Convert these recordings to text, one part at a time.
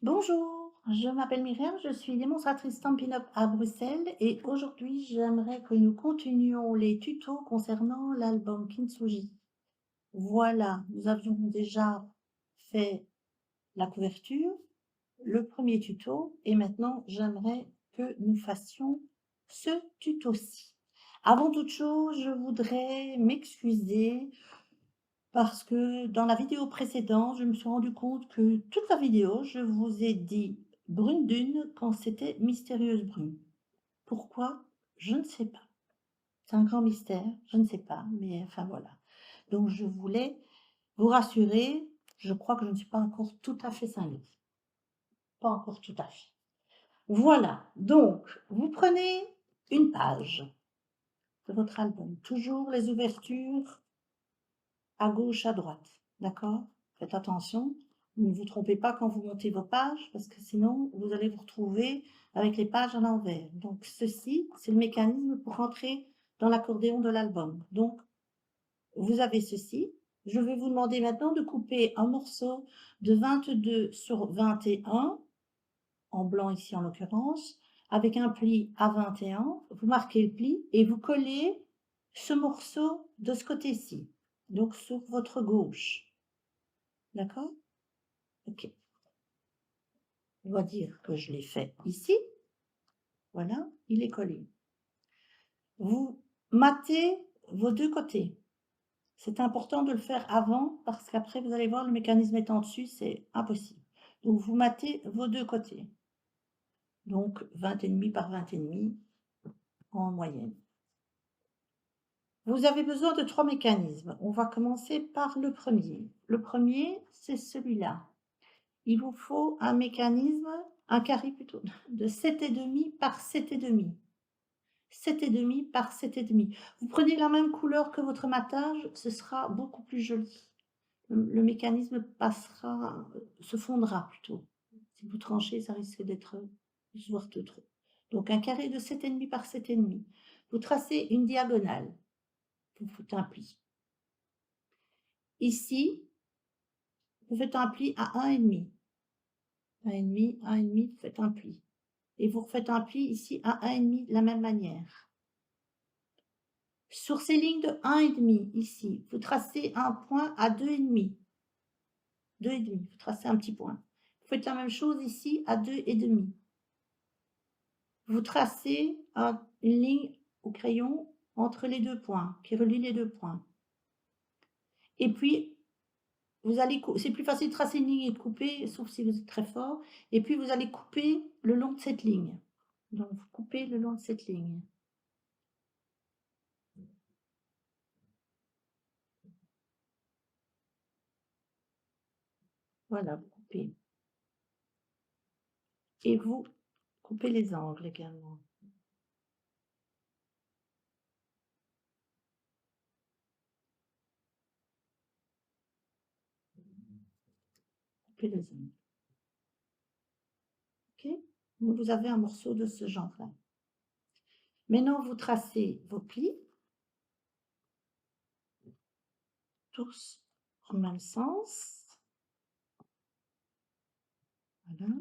Bonjour, je m'appelle Myriam, je suis démonstratrice Stampin' Up à Bruxelles et aujourd'hui j'aimerais que nous continuions les tutos concernant l'album Kintsugi. Voilà, nous avions déjà fait la couverture, le premier tuto et maintenant j'aimerais que nous fassions ce tuto-ci. Avant toute chose, je voudrais m'excuser parce que dans la vidéo précédente, je me suis rendu compte que toute la vidéo, je vous ai dit brune dune quand c'était mystérieuse brune. Pourquoi? Je ne sais pas. C'est un grand mystère, je ne sais pas, mais enfin voilà. Donc je voulais vous rassurer, je crois que je ne suis pas encore tout à fait cinglée. Pas encore tout à fait. Voilà, donc vous prenez une page de votre album, toujours les ouvertures à gauche, à droite, d'accord? Faites attention, ne vous trompez pas quand vous montez vos pages, parce que sinon vous allez vous retrouver avec les pages à l'envers. Donc ceci, c'est le mécanisme pour rentrer dans l'accordéon de l'album. Donc vous avez ceci. Je vais vous demander maintenant de couper un morceau de 22 sur 21, en blanc ici en l'occurrence, avec un pli à 21. Vous marquez le pli et vous collez ce morceau de ce côté-ci, donc sur votre gauche. D'accord? OK. On va dire que je l'ai fait ici. Voilà, il est collé. Vous matez vos deux côtés. C'est important de le faire avant parce qu'après, vous allez voir, le mécanisme étant dessus, c'est impossible. Donc, vous matez vos deux côtés. Donc, 20,5 par 20,5 en moyenne. Vous avez besoin de 3 mécanismes. On va commencer par le premier. Le premier, c'est celui-là. Il vous faut un mécanisme, un carré plutôt, de 7,5 par 7,5. 7,5 par 7,5. Vous prenez la même couleur que votre matage, ce sera beaucoup plus joli. Le mécanisme passera, se fondra plutôt. Si vous tranchez, ça risque d'être se voir de trop. Donc un carré de 7,5 par 7,5. Vous tracez une diagonale. Vous faites un pli. Ici, vous faites un pli à 1,5. 1,5, 1,5, vous faites un pli. Et vous refaites un pli ici à 1,5 de la même manière. Sur ces lignes de 1,5 ici, vous tracez un point à 2,5. 2,5, vous tracez un petit point. Vous faites la même chose ici à 2,5. Vous tracez une ligne au crayon entre les deux points, qui relie les deux points. Et puis, vous allez, c'est plus facile de tracer une ligne et de couper, sauf si vous êtes très fort. Et puis, vous allez couper le long de cette ligne. Donc, vous coupez le long de cette ligne. Voilà, vous coupez. Et vous coupez les angles également. Coupez les angles. OK? Donc, vous avez un morceau de ce genre-là. Maintenant, vous tracez vos plis, tous dans le même sens. Voilà.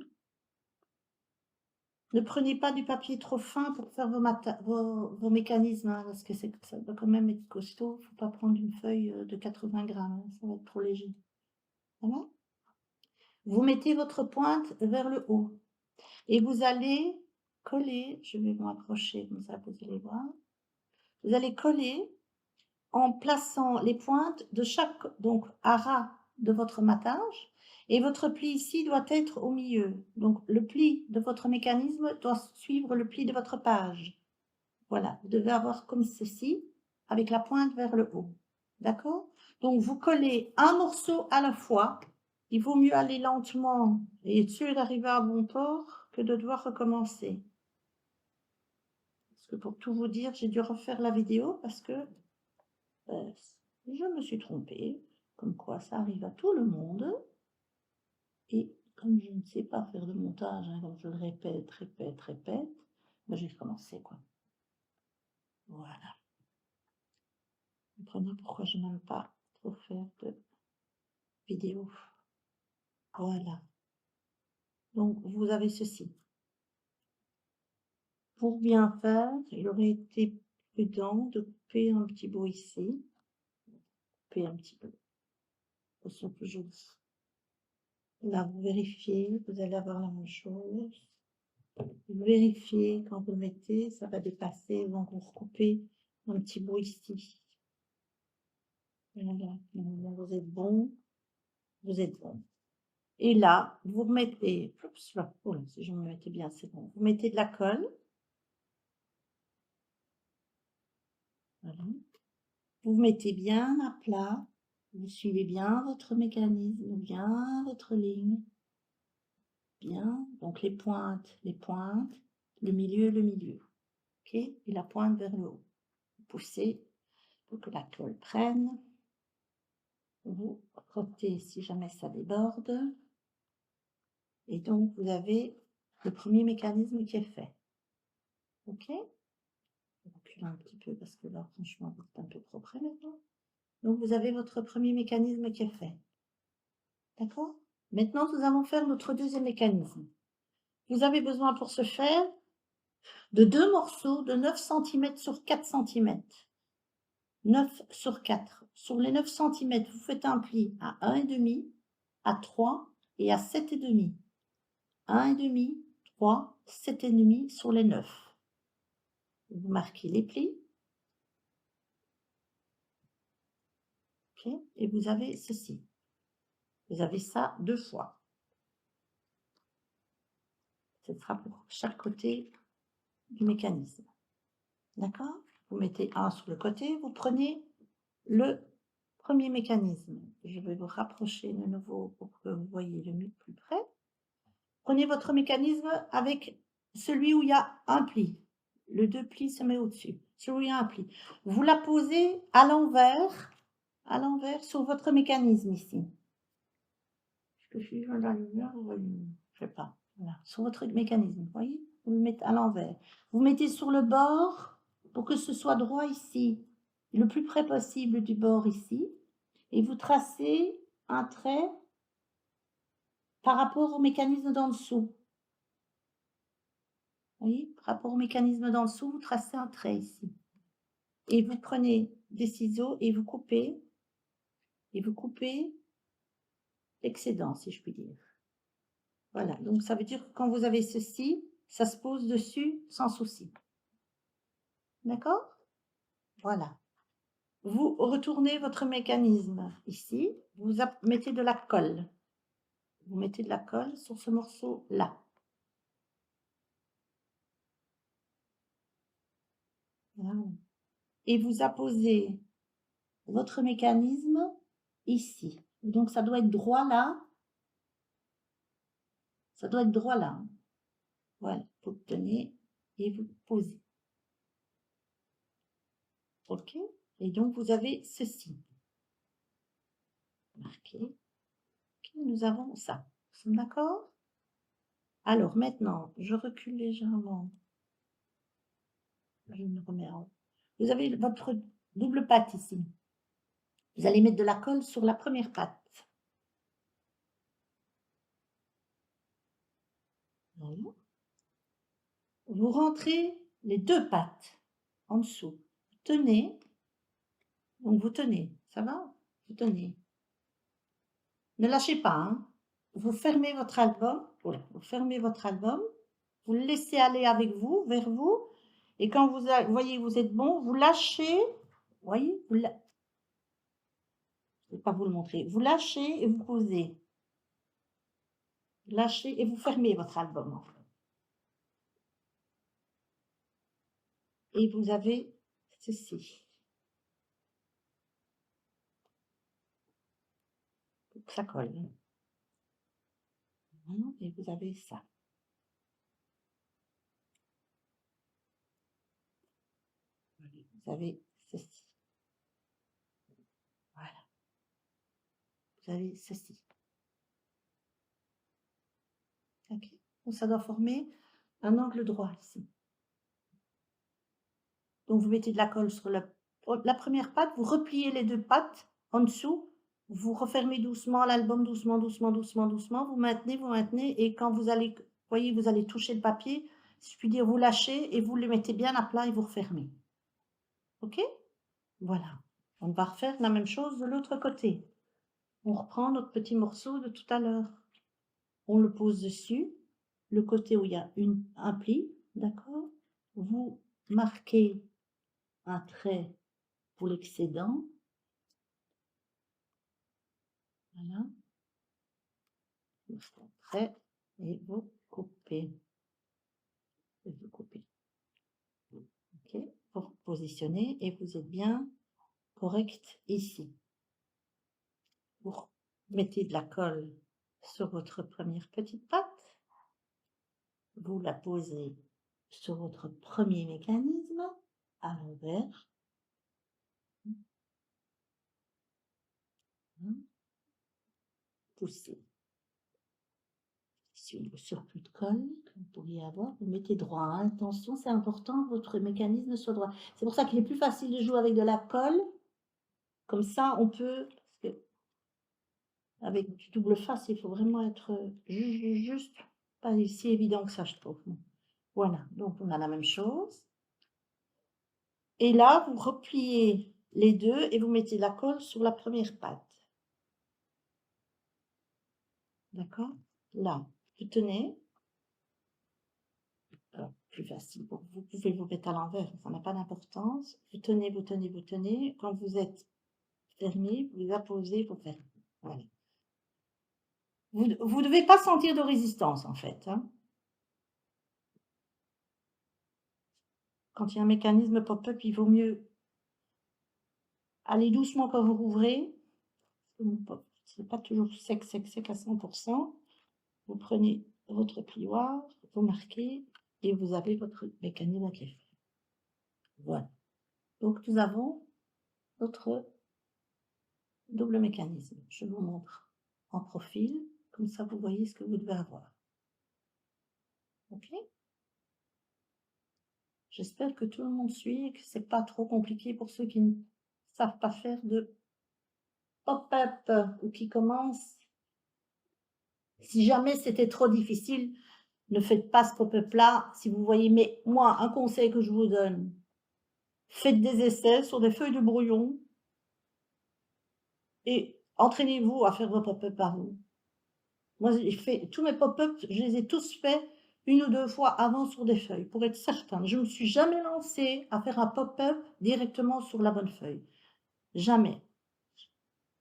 Ne prenez pas du papier trop fin pour faire vos mécanismes, hein, parce que ça doit quand même être costaud. Il ne faut pas prendre une feuille de 80 grammes, hein, ça va être trop léger. Voilà. Vous mettez votre pointe vers le haut et vous allez coller, je vais m'approcher comme ça, vous allez voir. Vous allez coller en plaçant les pointes de chaque, donc à ras de votre matage, et votre pli ici doit être au milieu. Donc le pli de votre mécanisme doit suivre le pli de votre page. Voilà, vous devez avoir comme ceci, avec la pointe vers le haut. D'accord? Donc vous collez un morceau à la fois. Il vaut mieux aller lentement et être sûr d'arriver à bon port que de devoir recommencer. Parce que pour tout vous dire, j'ai dû refaire la vidéo parce que je me suis trompée, comme quoi ça arrive à tout le monde. Et comme je ne sais pas faire de montage, hein, comme je le répète, ben j'ai recommencé, quoi. Voilà. Vous comprenez pourquoi je n'aime pas trop faire de vidéos. Voilà. Donc, vous avez ceci. Pour bien faire, il aurait été prudent de couper un petit bout ici. Couper un petit peu. De toute façon, toujours. Là, vous vérifiez, vous allez avoir la même chose. Vous vérifiez quand vous le mettez, ça va dépasser, donc vous recoupez un petit bout ici. Voilà, vous êtes bon, vous êtes bon. Et là, vous remettez, oups, là, oh là, si je me mettais bien, c'est bon. Vous mettez de la colle. Voilà. Vous mettez bien à plat. Vous suivez bien votre mécanisme, bien votre ligne. Bien. Donc les pointes, le milieu, le milieu. OK? Et la pointe vers le haut. Vous poussez pour que la colle prenne. Vous frottez si jamais ça déborde. Et donc, vous avez le premier mécanisme qui est fait. OK? Je recule un petit peu parce que là, franchement, vous êtes un peu trop près maintenant. Donc, vous avez votre premier mécanisme qui est fait. D'accord? Maintenant, nous allons faire notre deuxième mécanisme. Vous avez besoin pour ce faire de 2 morceaux de 9 cm sur 4 cm. 9 sur 4. Sur les 9 cm, vous faites un pli à 1,5, à 3 et à 7,5. 1,5, 3, 7,5 sur les 9. Vous marquez les plis. Okay, et vous avez ceci. Vous avez ça 2 fois. Ce sera pour chaque côté du mécanisme. D'accord? Vous mettez un sur le côté, vous prenez le premier mécanisme. Je vais vous rapprocher de nouveau pour que vous voyez le mieux plus près. Prenez votre mécanisme avec celui où il y a un pli. Le 2 plis se met au-dessus. Celui où il y a un pli. Vous la posez à l'envers sur votre mécanisme ici. Je suis dans la lumière, vous voyez, je sais pas. Voilà, sur votre mécanisme, vous voyez, vous le mettez à l'envers. Vous mettez sur le bord pour que ce soit droit ici, le plus près possible du bord ici, et vous tracez un trait par rapport au mécanisme d'en dessous. Vous voyez, par rapport au mécanisme d'en dessous, vous tracez un trait ici. Et vous prenez des ciseaux et vous coupez l'excédent, si je puis dire. Voilà, donc ça veut dire que quand vous avez ceci, ça se pose dessus sans souci. D'accord? Voilà. Vous retournez votre mécanisme ici, vous mettez de la colle. Vous mettez de la colle sur ce morceau-là. Voilà. Et vous apposez votre mécanisme ici. Donc ça doit être droit là. Ça doit être droit là. Voilà, vous tenez et vous posez. OK? Et donc vous avez ceci. Marqué. OK, nous avons ça. Nous sommes d'accord? Alors maintenant, je recule légèrement. Je me remets en haut. Vous avez votre double patte ici. Vous allez mettre de la colle sur la première patte. Voilà. Vous rentrez les 2 pattes en dessous. Vous tenez. Donc vous tenez. Ça va? Vous tenez. Ne lâchez pas. Hein. Vous fermez votre album. Voilà. Vous fermez votre album. Vous le laissez aller avec vous, vers vous. Et quand vous voyez que vous êtes bon, vous lâchez. Vous voyez? Je ne vais pas vous le montrer. Vous lâchez et vous posez. Lâchez et vous fermez votre album. Et vous avez ceci. Ça colle. Et vous avez ça. Vous avez ceci. Voilà. Vous avez ceci. OK. Donc ça doit former un angle droit ici. Donc vous mettez de la colle sur la première patte, vous repliez les 2 pattes en dessous, Vous refermez doucement l'album, doucement, doucement, doucement, doucement, vous maintenez et quand vous allez voyez, vous allez toucher le papier, si je puis dire, vous lâchez et vous le mettez bien à plat et vous refermez. OK? Voilà. On va refaire la même chose de l'autre côté. On reprend notre petit morceau de tout à l'heure. On le pose dessus, le côté où il y a un pli, d'accord? Vous marquez un trait pour l'excédent. Voilà. Vous faites un trait et vous coupez. Et vous coupez. OK? Pour positionner et vous êtes bien correct ici. Vous mettez de la colle sur votre première petite patte. Vous la posez sur votre premier mécanisme à l'envers. Poussez. Sur le surplus de colle que vous pourriez avoir, vous mettez droit. Hein. Attention, c'est important, votre mécanisme soit droit. C'est pour ça qu'il est plus facile de jouer avec de la colle. Comme ça, on peut, parce que avec du double face, il faut vraiment être juste, pas si évident que ça, je trouve. Voilà, donc on a la même chose. Et là, vous repliez les deux et vous mettez la colle sur la première patte. D'accord? Là, vous tenez. Alors, plus facile, vous pouvez vous mettre à l'envers, ça n'a pas d'importance. Vous tenez, vous tenez, vous tenez. Quand vous êtes fermé, vous apposez, vous fermez. Voilà. Vous ne devez pas sentir de résistance, en fait. Hein. Quand il y a un mécanisme pop-up, il vaut mieux aller doucement quand vous rouvrez. C'est pas toujours sec, sec, sec à 100%. Vous prenez votre plioir, vous marquez et vous avez votre mécanisme qui est fait. Voilà. Donc, nous avons notre double mécanisme. Je vous montre en profil, comme ça vous voyez ce que vous devez avoir. OK? J'espère que tout le monde suit et que c'est pas trop compliqué pour ceux qui ne savent pas faire de pop-up ou qui commencent. Si jamais c'était trop difficile, ne faites pas ce pop-up là. Si vous voyez, mais moi, un conseil que je vous donne, faites des essais sur des feuilles de brouillon et entraînez-vous à faire vos pop-up par vous. Moi, j'ai fait tous mes pop-up, je les ai tous faits 1 ou 2 fois avant sur des feuilles, pour être certaine. Je ne me suis jamais lancée à faire un pop-up directement sur la bonne feuille. Jamais.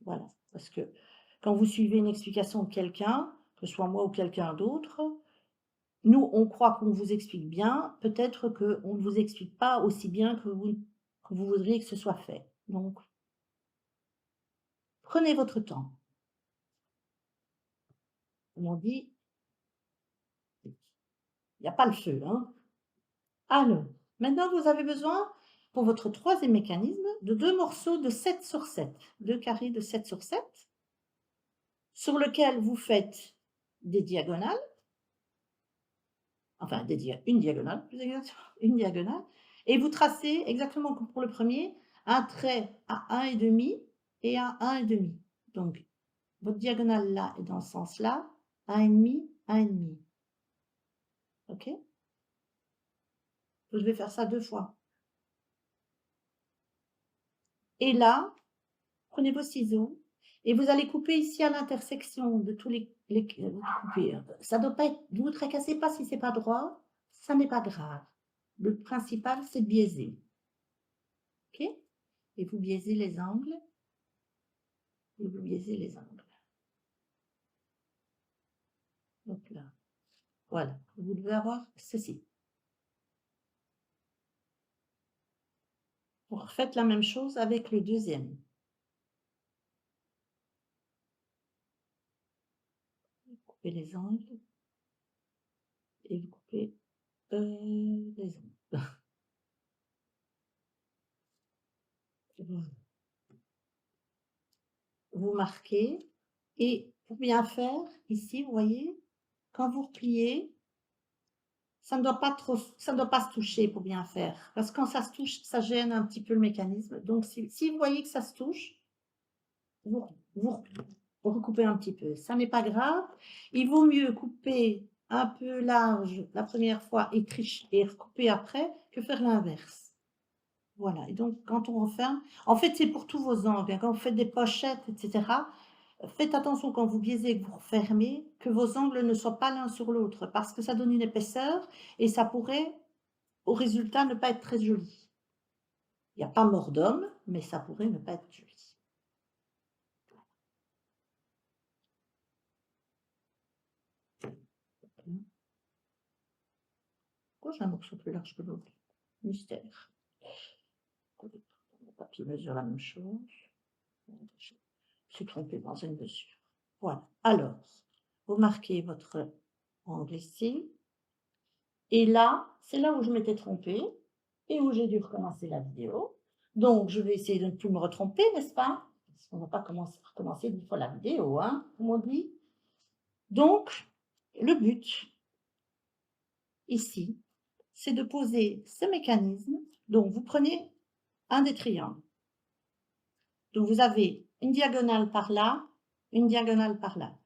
Voilà, parce que quand vous suivez une explication de quelqu'un, que ce soit moi ou quelqu'un d'autre, nous, on croit qu'on vous explique bien, peut-être qu'on ne vous explique pas aussi bien que vous voudriez que ce soit fait. Donc, prenez votre temps. Comme on dit, il n'y a pas le feu, hein. Alors, maintenant vous avez besoin, pour votre troisième mécanisme, de 2 morceaux de 7 sur 7, 2 carrés de 7 sur 7, sur lequel vous faites des diagonales, enfin une diagonale, plus exactement, une diagonale, et vous tracez, exactement comme pour le premier, un trait à 1,5 et à 1,5. Donc, votre diagonale là est dans ce sens-là, 1,5, 1,5. OK? Vous devez faire ça 2 fois. Et là, prenez vos ciseaux et vous allez couper ici à l'intersection de tous les vous coupez, ça doit pas être, ne vous tracassez pas si c'est pas droit, ça n'est pas grave. Le principal, c'est de biaiser. OK? Et vous biaisez les angles. Et vous biaisez les angles. Donc là, voilà, vous devez avoir ceci. Vous refaites la même chose avec le deuxième. Vous coupez les angles et vous coupez les angles. Vous marquez et pour bien faire, ici, vous voyez, quand vous repliez, ça ne doit pas se toucher pour bien faire. Parce que quand ça se touche, ça gêne un petit peu le mécanisme. Donc, si vous voyez que ça se touche, vous vous recoupez un petit peu. Ça n'est pas grave. Il vaut mieux couper un peu large la première fois et tricher et recouper après que faire l'inverse. Voilà et donc quand on referme en fait, c'est pour tous vos angles, hein, quand vous faites des pochettes et cetera, faites attention quand vous biaisez et que vous refermez, que vos angles ne soient pas l'un sur l'autre parce que ça donne une épaisseur et ça pourrait, au résultat, ne pas être très joli. Il n'y a pas mort d'homme, mais ça pourrait ne pas être joli. Pourquoi j'ai un morceau plus large que l'autre? Mystère. Le papier mesure la même chose. Je suis trompée dans une mesure. Voilà. Alors, vous marquez votre angle ici. Et là, c'est là où je m'étais trompée et où j'ai dû recommencer la vidéo. Donc, je vais essayer de ne plus me retromper, n'est-ce pas? Parce qu'on ne va pas recommencer 10 fois la vidéo, hein, comme on dit. Donc, le but, ici, c'est de poser ce mécanisme. Donc, vous prenez un des triangles. Donc, vous avez une diagonale par là, une diagonale par là.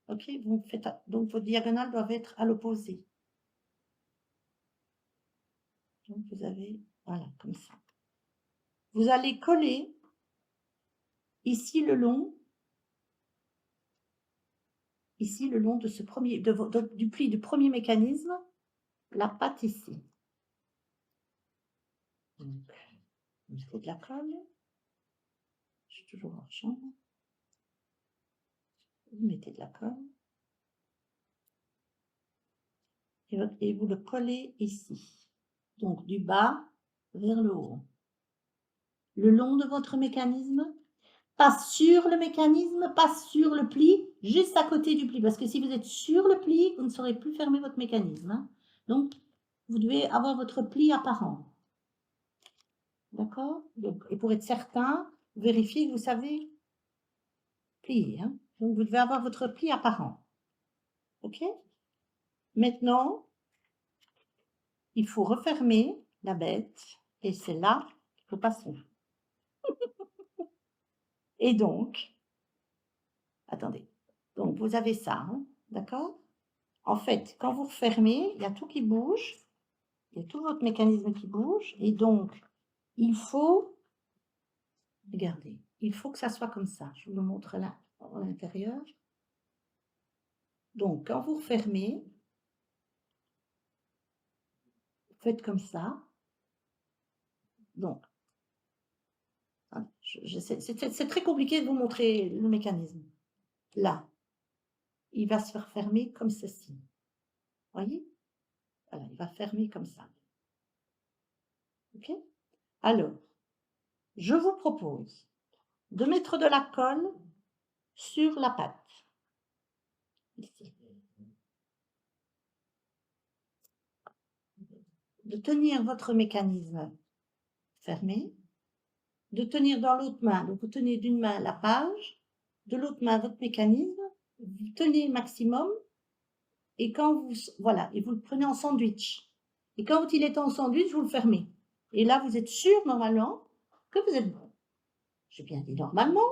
OK? Vous faites, donc, vos diagonales doivent être à l'opposé. Donc, vous avez, voilà, comme ça. Vous allez coller ici le long de ce premier, du pli du premier mécanisme, la patte ici. Donc, il faut de la colle. Je suis toujours en chambre. Vous mettez de la colle. Et vous le collez ici. Donc, du bas vers le haut. Le long de votre mécanisme, pas sur le mécanisme, pas sur le pli, juste à côté du pli. Parce que si vous êtes sur le pli, vous ne saurez plus fermer votre mécanisme, hein. Donc, vous devez avoir votre pli apparent. D'accord? Et pour être certain, vérifiez que vous savez plier, hein. Donc, vous devez avoir votre pli apparent. OK? Maintenant, il faut refermer la bête et c'est là qu'il faut passer. Et donc, attendez, donc vous avez ça, hein, d'accord? En fait, quand vous refermez, il y a tout qui bouge, il y a tout votre mécanisme qui bouge et donc il faut, regardez, il faut que ça soit comme ça. Je vous le montre là, à l'intérieur. Donc, quand vous refermez, vous faites comme ça. Donc, c'est très compliqué de vous montrer le mécanisme. Là, il va se faire fermer comme ceci. Voyez? Voilà, il va fermer comme ça. OK? Alors, je vous propose de mettre de la colle sur la patte. Ici. De tenir votre mécanisme fermé, de tenir dans l'autre main, donc vous tenez d'une main la page, de l'autre main votre mécanisme, vous tenez maximum, et quand vous, voilà, et vous le prenez en sandwich. Et quand il est en sandwich, vous le fermez. Et là, vous êtes sûr, normalement, que vous êtes bon. J'ai bien dit normalement.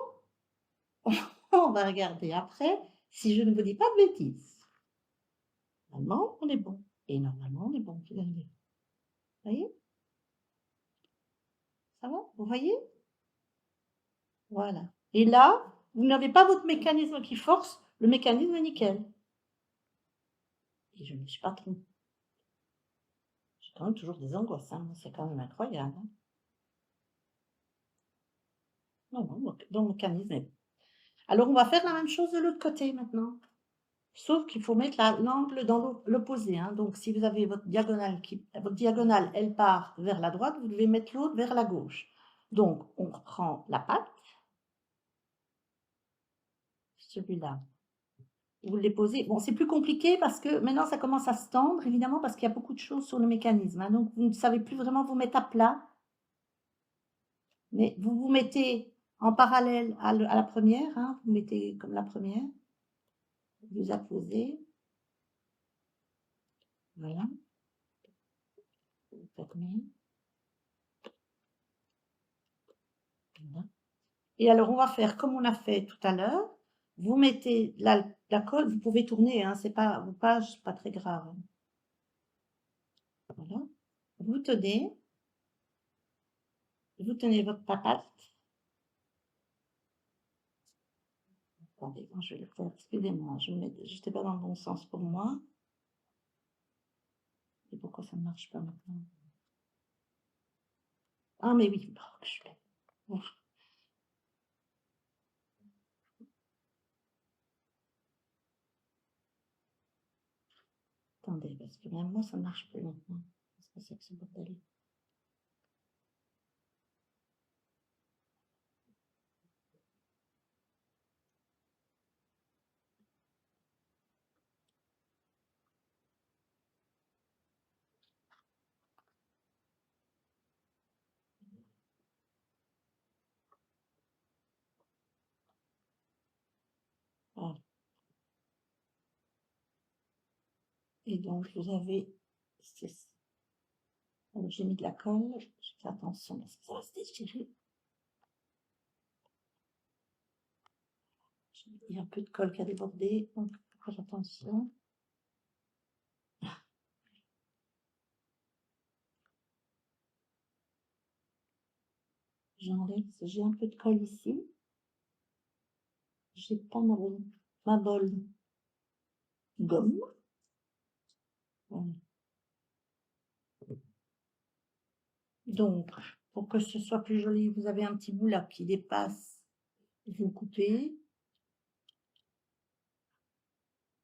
On va regarder après si je ne vous dis pas de bêtises. Normalement, on est bon. Et normalement, on est bon. Vous voyez? Ça va? Vous voyez? Voilà. Et là, vous n'avez pas votre mécanisme qui force, le mécanisme est nickel. Et je ne me suis pas trompée. J'ai quand même toujours des angoisses, hein. C'est quand même incroyable, hein. Non, non, donc le mécanisme est... Alors, on va faire la même chose de l'autre côté maintenant. Sauf qu'il faut mettre l'angle dans l'opposé, hein. Donc, si vous avez votre diagonale, elle part vers la droite, vous devez mettre l'autre vers la gauche. Donc, on reprend la patte, celui-là. Vous les posez. Bon, c'est plus compliqué parce que maintenant, ça commence à se tendre, évidemment, parce qu'il y a beaucoup de choses sur le mécanisme, hein. Donc, vous ne savez plus vraiment vous mettre à plat. Mais vous vous mettez en parallèle à la première, hein. Vous mettez comme la première. Vous apposez. Voilà. Vous fermez. Voilà. Et alors, on va faire comme on a fait tout à l'heure. Vous mettez la colle, vous pouvez tourner, hein, c'est pas vos pages, c'est pas très grave, hein. Voilà. Vous tenez votre patate. Attendez, moi je vais le faire, excusez-moi, j'étais pas dans le bon sens pour moi. Et pourquoi ça ne marche pas maintenant? Ah mais oui, oh, que je suis bête. Bon, attendez, parce que même moi ça ne marche plus maintenant. Qu'est-ce que c'est que ce bordel? Voilà. Et donc vous avez, j'ai mis de la colle, je fais attention parce que ça va se déchirer. Il y a un peu de colle qui a débordé, donc faut faire attention. J'enlève, j'ai un peu de colle ici. J'ai pas ma bolle gomme. Voilà. Donc, pour que ce soit plus joli, vous avez un petit bout là qui dépasse. Vous coupez.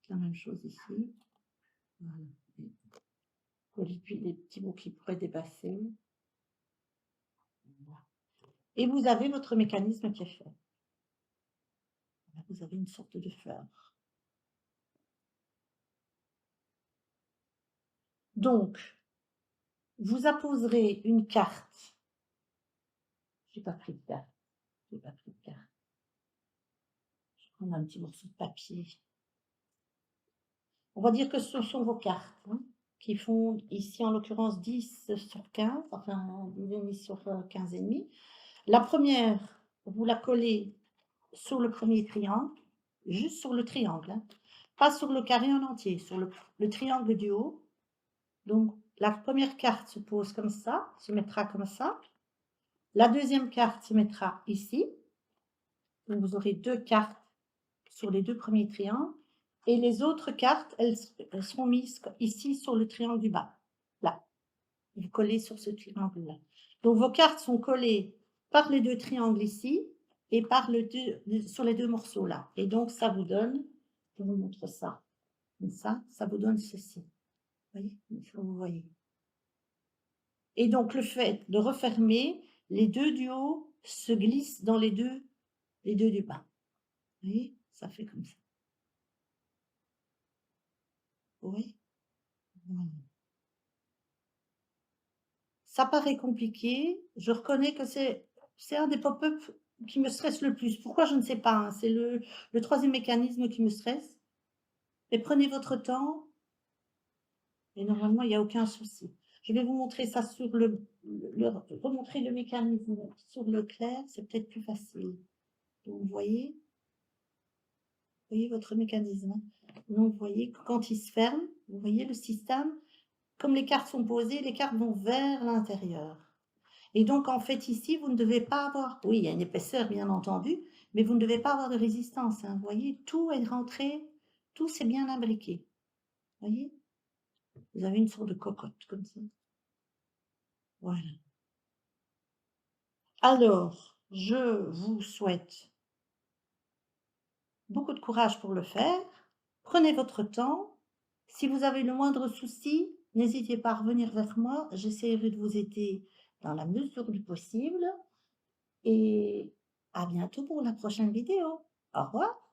La même chose ici. Voilà. Et puis les petits bouts qui pourraient dépasser. Voilà. Et vous avez votre mécanisme qui est fait. Vous avez une sorte de fleur. Donc, vous apposerez une carte. J'ai pas pris de carte. J'ai pas pris de carte. Je vais prendre un petit morceau de papier. On va dire que ce sont vos cartes, hein, qui font ici en l'occurrence 10 sur 15, enfin 10,5 sur 15,5. La première, vous la collez sur le premier triangle, juste sur le triangle, hein, pas sur le carré en entier, sur le triangle du haut. Donc la première carte se pose comme ça, se mettra comme ça. La deuxième carte se mettra ici. Donc vous aurez deux cartes sur les deux premiers triangles. Et les autres cartes, elles seront mises ici sur le triangle du bas. Là, vous collez sur ce triangle-là. Donc vos cartes sont collées par les deux triangles ici et par sur les deux morceaux là. Et donc ça vous donne, je vous montre ça, comme ça vous donne ceci. Vous voyez, vous voyez. Et donc le fait de refermer, les deux du haut se glissent dans les deux du bas. Vous voyez, ça fait comme ça. Oui. Voilà. Ça paraît compliqué. Je reconnais que c'est un des pop-up qui me stresse le plus. Pourquoi? Je ne sais pas, hein. C'est le troisième mécanisme qui me stresse. Mais prenez votre temps et normalement, il n'y a aucun souci. Je vais vous montrer ça sur remontrer le mécanisme sur le clair, c'est peut-être plus facile. Donc, vous voyez votre mécanisme, hein. Donc, vous voyez que quand il se ferme, vous voyez le système, comme les cartes sont posées, les cartes vont vers l'intérieur. Et donc, en fait, ici, vous ne devez pas avoir, oui, il y a une épaisseur, bien entendu, mais vous ne devez pas avoir de résistance, hein. Vous voyez, tout est rentré, tout s'est bien imbriqué. Vous voyez? Vous avez une sorte de cocotte, comme ça. Voilà. Alors, je vous souhaite beaucoup de courage pour le faire. Prenez votre temps. Si vous avez le moindre souci, n'hésitez pas à revenir vers moi. J'essaierai de vous aider dans la mesure du possible. Et à bientôt pour la prochaine vidéo. Au revoir.